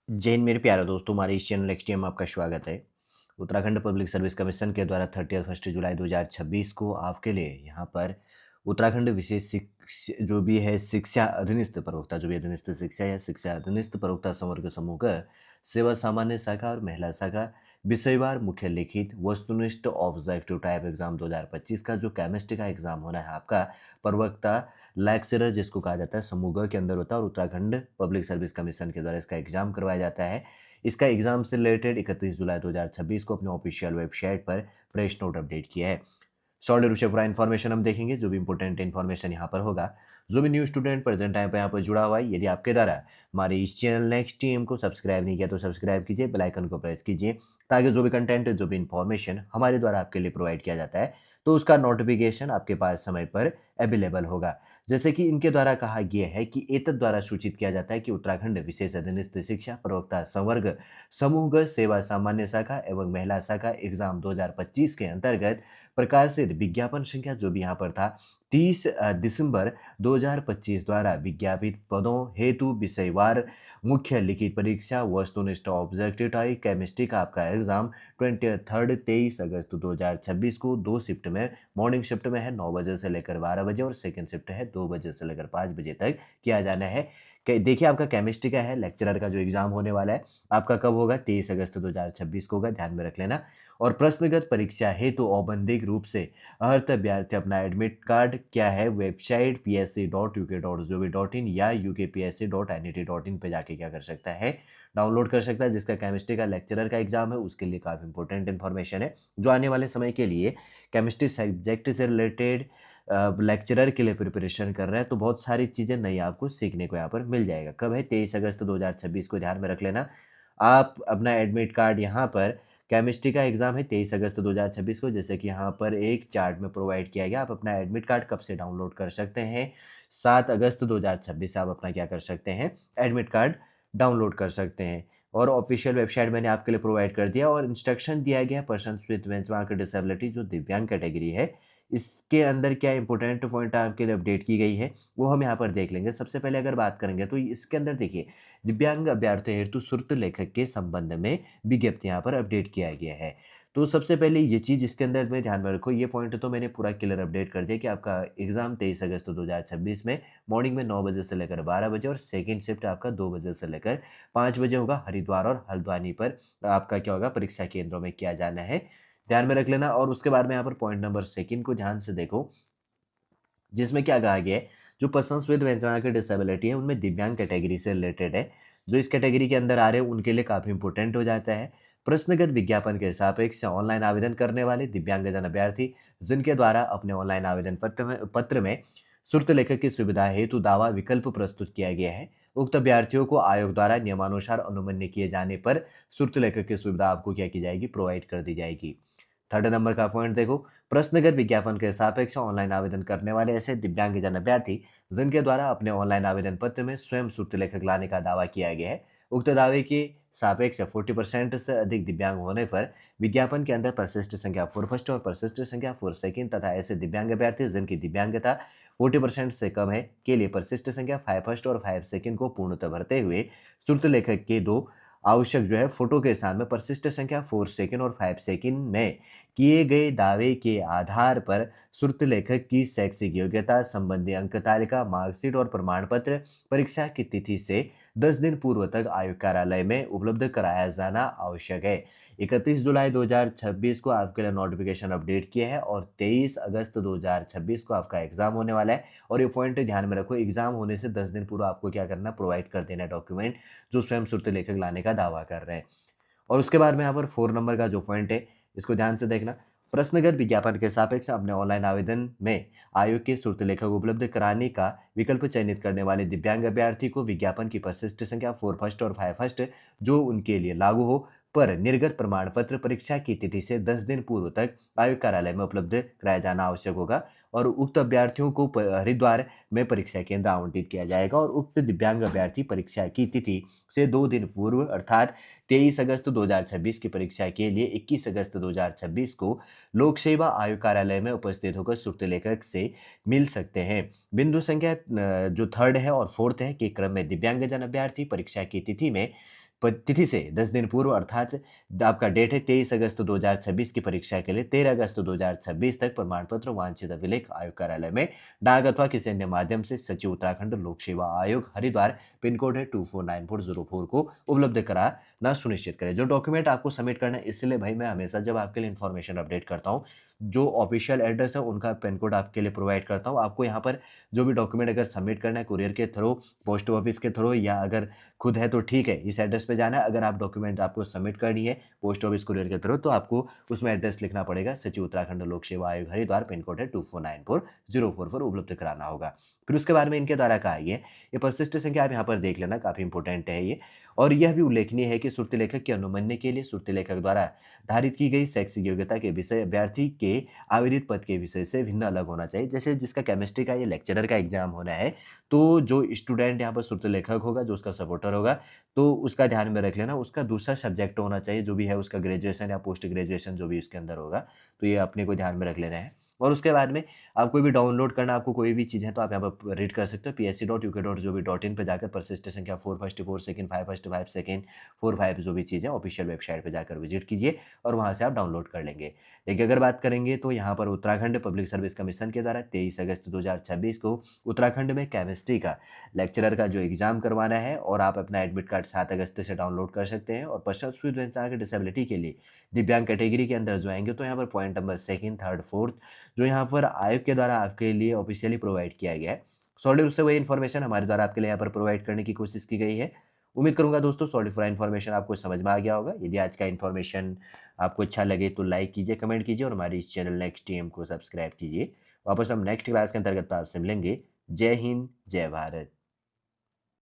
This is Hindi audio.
जय हिंद मेरे प्यारे दोस्तों, हमारे इस चैनल एक्सटीएम में आपका स्वागत है। उत्तराखंड पब्लिक सर्विस कमीशन के द्वारा 31 जुलाई 2026 को आपके लिए यहाँ पर उत्तराखंड विशेष जो भी है शिक्षा अधीनस्थ प्रवक्ता, जो भी अधीनस्थ शिक्षा या शिक्षा अधीनस्थ प्रवक्ता संवर्ग समूह का सेवा सामान्य शाखा और महिला शाखा विषयवार मुख्य लिखित वस्तुनिष्ठ ऑब्जेक्टिव टाइप एग्जाम 2025 का जो केमिस्ट्री का एग्जाम होना है आपका प्रवक्ता लेक्चरर जिसको कहा जाता है समूह ग के अंदर होता है और उत्तराखंड पब्लिक सर्विस कमीशन के द्वारा इसका एग्जाम करवाया जाता है। इसका एग्जाम से रिलेटेड 31 जुलाई 2026 को अपने ऑफिशियल वेबसाइट पर प्रेस नोट अपडेट किया है। सॉलिड रूप से पूरा इन्फॉर्मेशन हम देखेंगे, जो भी इंपॉर्टेंट इन्फॉर्मेशन यहाँ पर होगा। जो भी न्यू स्टूडेंट प्रेजेंट टाइम पर यहाँ पर जुड़ा हुआ है, यदि आपके द्वारा हमारे इस चैनल नेक्स्ट टीम को सब्सक्राइब नहीं किया तो सब्सक्राइब कीजिए, बेल आइकन को प्रेस कीजिए ताकि जो भी कंटेंट, जो भी इन्फॉर्मेशन हमारे द्वारा आपके लिए प्रोवाइड किया जाता है तो उसका नोटिफिकेशन आपके पास समय पर अवेलेबल होगा। जैसे कि इनके द्वारा कहा गया है कि एतद द्वारा सूचित किया जाता है कि उत्तराखंड विशेष अधीनस्थ शिक्षा प्रवक्ता संवर्ग समूहगत सेवा सामान्य शाखा एवं महिला शाखा एग्जाम 2025 के अंतर्गत प्रकाशित विज्ञापन संख्या जो भी यहाँ पर था 30 दिसंबर 2025 द्वारा विज्ञापित पदों हेतु विषयवार मुख्य लिखित परीक्षा वस्तुनिष्ठ ऑब्जेक्टिव टाइप केमिस्ट्री का आपका एग्जाम 23 अगस्त 2026 को 2 शिफ्ट में, मॉर्निंग शिफ्ट में है 9 बजे से लेकर 12 बजे और सेकंड शिफ्ट है 2 बजे से लेकर 5 बजे तक किया जाना है। देखिए आपका केमिस्ट्री का है, लेक्चरर का जो एग्जाम होने वाला है आपका कब होगा, 23 अगस्त 2026 को होगा, ध्यान में रख लेना। और प्रश्नगत परीक्षा हेतु तो औपबंधिक रूप से अर्थ अभ्यर्थी अपना एडमिट कार्ड क्या है वेबसाइट psc.uk.gov.in या ukpsc.net.in पे जाके क्या कर सकता है, डाउनलोड कर सकता है। जिसका केमिस्ट्री का लेक्चरर का एग्जाम है उसके लिए काफ़ी इंपॉर्टेंट इन्फॉर्मेशन है, जो आने वाले समय के लिए केमिस्ट्री सब्जेक्ट से रिलेटेड लेक्चरर के लिए प्रिपरेशन कर रहे हैं तो बहुत सारी चीज़ें नई आपको सीखने को यहाँ पर मिल जाएगा। कब है, 23 अगस्त 2026 को, ध्यान में रख लेना। आप अपना एडमिट कार्ड यहाँ पर, केमिस्ट्री का एग्जाम है 23 अगस्त 2026 को, जैसे कि यहाँ पर एक चार्ट में प्रोवाइड किया गया। आप अपना एडमिट कार्ड कब से डाउनलोड कर सकते हैं, 7 अगस्त 2026 से आप अपना क्या कर सकते हैं, एडमिट कार्ड डाउनलोड कर सकते हैं। और ऑफिशियल वेबसाइट मैंने आपके लिए प्रोवाइड कर दिया और इंस्ट्रक्शन दिया गया है पर्सन विद बेंचमार्क डिसेबिलिटी जो दिव्यांग कैटेगरी है, इसके अंदर क्या इंपॉर्टेंट पॉइंट आपके लिए अपडेट की गई है वो हम यहाँ पर देख लेंगे। सबसे पहले अगर बात करेंगे तो इसके अंदर देखिए दिव्यांग अभ्यर्थी हेतु सुर्त लेखक के संबंध में विज्ञप्ति यहाँ पर अपडेट किया गया है। तो सबसे पहले ये चीज़ इसके अंदर में ध्यान में रखो, ये पॉइंट तो मैंने पूरा क्लियर अपडेट कर दिया कि आपका एग्जाम 23 अगस्त 2026 में मॉर्निंग में 9 बजे से लेकर 12 बजे और सेकंड शिफ्ट आपका 2 बजे से लेकर 5 बजे होगा। हरिद्वार और हल्द्वानी पर आपका क्या होगा, परीक्षा केंद्रों में किया जाना है, ध्यान में रख लेना। और उसके बाद में यहाँ पर पॉइंट नंबर सेकंड को ध्यान से देखो, जिसमें क्या कहा गया है, जो पर्सन्स विद मेंटल डिसेबिलिटी है उनमें दिव्यांग कैटेगरी से रिलेटेड है, जो इस कैटेगरी के अंदर आ रहे हैं उनके लिए काफ़ी इंपॉर्टेंट हो जाता है। प्रश्नगत विज्ञापन के सापेक्ष ऑनलाइन आवेदन करने वाले दिव्यांगजन अभ्यर्थी जिनके द्वारा अपने ऑनलाइन आवेदन पत्र में सुर्त लेखक की सुविधा हेतु दावा विकल्प प्रस्तुत किया गया है, उक्त अभ्यर्थियों को आयोग द्वारा नियमानुसार अनुमन्य किए जाने पर सुर्त लेखक की सुविधा आपको क्या की जाएगी, प्रोवाइड कर दी जाएगी। थर्ड नंबर का पॉइंट देखो, प्रश्नगत विज्ञापन के सापेक्ष ऑनलाइन आवेदन करने वाले ऐसे दिव्यांगजन अभ्यर्थी जिनके द्वारा अपने ऑनलाइन आवेदन पत्र में स्वयं सुर्त लेखक लाने का दावा किया गया है, उक्त दावे के सापेक्ष 40% से अधिक दिव्यांग होने पर विज्ञापन के अंदर परिशिष्ट संख्या 4 फर्स्ट और परिशिष्ट संख्या 4 सेकंड तथा ऐसे दिव्यांग अभ्यर्थी जिनकी दिव्यांगता 40% से कम है के लिए परिशिष्ट संख्या 5 फर्स्ट और 5 सेकंड को पूर्णतः भरते हुए सुर्त लेखक के दो आवश्यक जो है फोटो के साथ में परिशिष्ट संख्या 4 सेकंड और 5 सेकंड में किए गए दावे के आधार पर सुर्त लेखक की शैक्षिक योग्यता संबंधी अंक तालिका मार्कशीट और प्रमाण पत्र परीक्षा की तिथि से 10 दिन पूर्व तक आयोग कार्यालय में उपलब्ध कराया जाना आवश्यक है। 31 जुलाई 2026 को आपके लिए नोटिफिकेशन अपडेट किया है और 23 अगस्त 2026 को आपका एग्जाम होने वाला है। और ये पॉइंट ध्यान में रखो, एग्जाम होने से 10 दिन पूर्व आपको क्या करना, प्रोवाइड कर देना डॉक्यूमेंट जो स्वयं सुर्त लेखक लाने का दावा कर रहे हैं। और उसके बाद में यहाँ पर 4 नंबर का जो पॉइंट है इसको ध्यान से देखना, प्रश्नगत विज्ञापन के सापेक्ष अपने ऑनलाइन आवेदन में आयोग के सुर्त लेखक उपलब्ध कराने का विकल्प चयनित करने वाले दिव्यांग अभ्यर्थी को विज्ञापन की परिशिष्ट संख्या 4 फर्स्ट और 5 फर्स्ट जो उनके लिए लागू हो पर निर्गत प्रमाण पत्र परीक्षा की तिथि से 10 दिन पूर्व तक आयोग कार्यालय में उपलब्ध कराया जाना आवश्यक होगा। और उक्त अभ्यर्थियों को हरिद्वार में परीक्षा केंद्र आवंटित किया जाएगा और उक्त दिव्यांग अभ्यर्थी परीक्षा की तिथि से 2 दिन पूर्व अर्थात 23 अगस्त 2026 की परीक्षा के लिए 21 अगस्त 2026 को लोक सेवा आयोग कार्यालय में उपस्थित होकर सुर्त लेखक से मिल सकते हैं। बिंदु संख्या जो थर्ड है और फोर्थ है के क्रम में दिव्यांगजन अभ्यर्थी परीक्षा की तिथि में तिथि से 10 दिन पूर्व अर्थात आपका डेट है 23 अगस्त 2026 की परीक्षा के लिए 13 अगस्त 2026 तक प्रमाण पत्र वांछित अभिलेख आयोग कार्यालय में डाक अथवा किसी अन्य माध्यम से सचिव उत्तराखंड लोक सेवा आयोग हरिद्वार पिन कोड है 249404 को उपलब्ध कराना सुनिश्चित करें। जो डॉक्यूमेंट आपको सबमिट करना है, इसलिए भाई मैं हमेशा जब आपके लिए इन्फॉर्मेशन अपडेट करता हूँ, जो ऑफिशियल एड्रेस है उनका पिन कोड आपके लिए प्रोवाइड करता हूँ। आपको यहाँ पर जो भी डॉक्यूमेंट अगर सबमिट करना है कुरियर के थ्रू, पोस्ट ऑफिस के थ्रू या अगर खुद है तो ठीक है, इस एड्रेस पे जाना है। अगर आप डॉक्यूमेंट आपको सबमिट करनी है पोस्ट ऑफिस कुरियर के थ्रू, तो आपको उसमें एड्रेस लिखना पड़ेगा, सचिव उत्तराखंड लोक सेवा आयोग हरिद्वार, पिन कोड है 249404 उपलब्ध कराना होगा। फिर उसके बाद में इनके द्वारा कहा गया है, ये परिशिष्ट संख्या आप यहाँ पर देख लेना, काफ़ी इंपॉर्टेंट है ये। और यह भी उल्लेखनीय है कि सुर्ती लेखक के अनुमन्य के लिए सुर्ती लेखक द्वारा धारित की गई शैक्षिक योग्यता के विषय अभ्यर्थी के आवेदित पद के विषय से भिन्न अलग होना चाहिए। जैसे जिसका केमिस्ट्री का या लेक्चरर का एग्जाम होना है, तो जो स्टूडेंट यहाँ पर सुर्ती लेखक होगा, जो उसका सपोर्टर होगा, तो उसका ध्यान में रख लेना, उसका दूसरा सब्जेक्ट होना चाहिए, जो भी है उसका ग्रेजुएशन या पोस्ट ग्रेजुएशन जो भी उसके अंदर होगा, तो ये अपने को ध्यान में रख लेना है। और उसके बाद में आप कोई भी डाउनलोड करना, आपको कोई भी चीज़ है तो आप यहाँ पर रीड कर सकते हो, psc.uk.gov.in पे जाकर परिशिष्ट संख्या 4 फर्स्ट 4 सेकंड 5 फर्स्ट 5 सेकंड 4 5 जो भी चीज़ें ऑफिशियल वेबसाइट पे जाकर विजिट कीजिए और वहाँ से आप डाउनलोड कर लेंगे। देखिए, अगर बात करेंगे तो यहाँ पर उत्तराखंड पब्लिक सर्विस कमीशन के द्वारा 23 अगस्त 2026 को उत्तराखंड में केमिस्ट्री का लेक्चरर का जो एग्ज़ाम करवाना है, और आप अपना एडमिट कार्ड 7 अगस्त से डाउनलोड कर सकते हैं। और पश्चात दिव्यांग के डिसेबिलिटी के लिए दिव्यांग कैटेगरी के अंदर जो आएंगे, तो यहाँ पर point number 2nd, 3rd, 4th जो यहाँ पर आयोग के द्वारा आपके लिए ऑफिशियली प्रोवाइड किया गया है, सॉलिड उससे वही इन्फॉर्मेशन हमारे द्वारा आपके लिए यहाँ पर प्रोवाइड करने की कोशिश की गई है। उम्मीद करूंगा दोस्तों सॉलिड इन्फॉर्मेशन आपको समझ में आ गया होगा। यदि आज का इन्फॉर्मेशन आपको अच्छा लगे तो लाइक कीजिए, कमेंट कीजिए और हमारे इस चैनल नेक्स्ट टीएम को सब्सक्राइब कीजिए। वापस हम नेक्स्ट क्लास के अंतर्गत आपसे मिलेंगे। जय हिंद, जय भारत।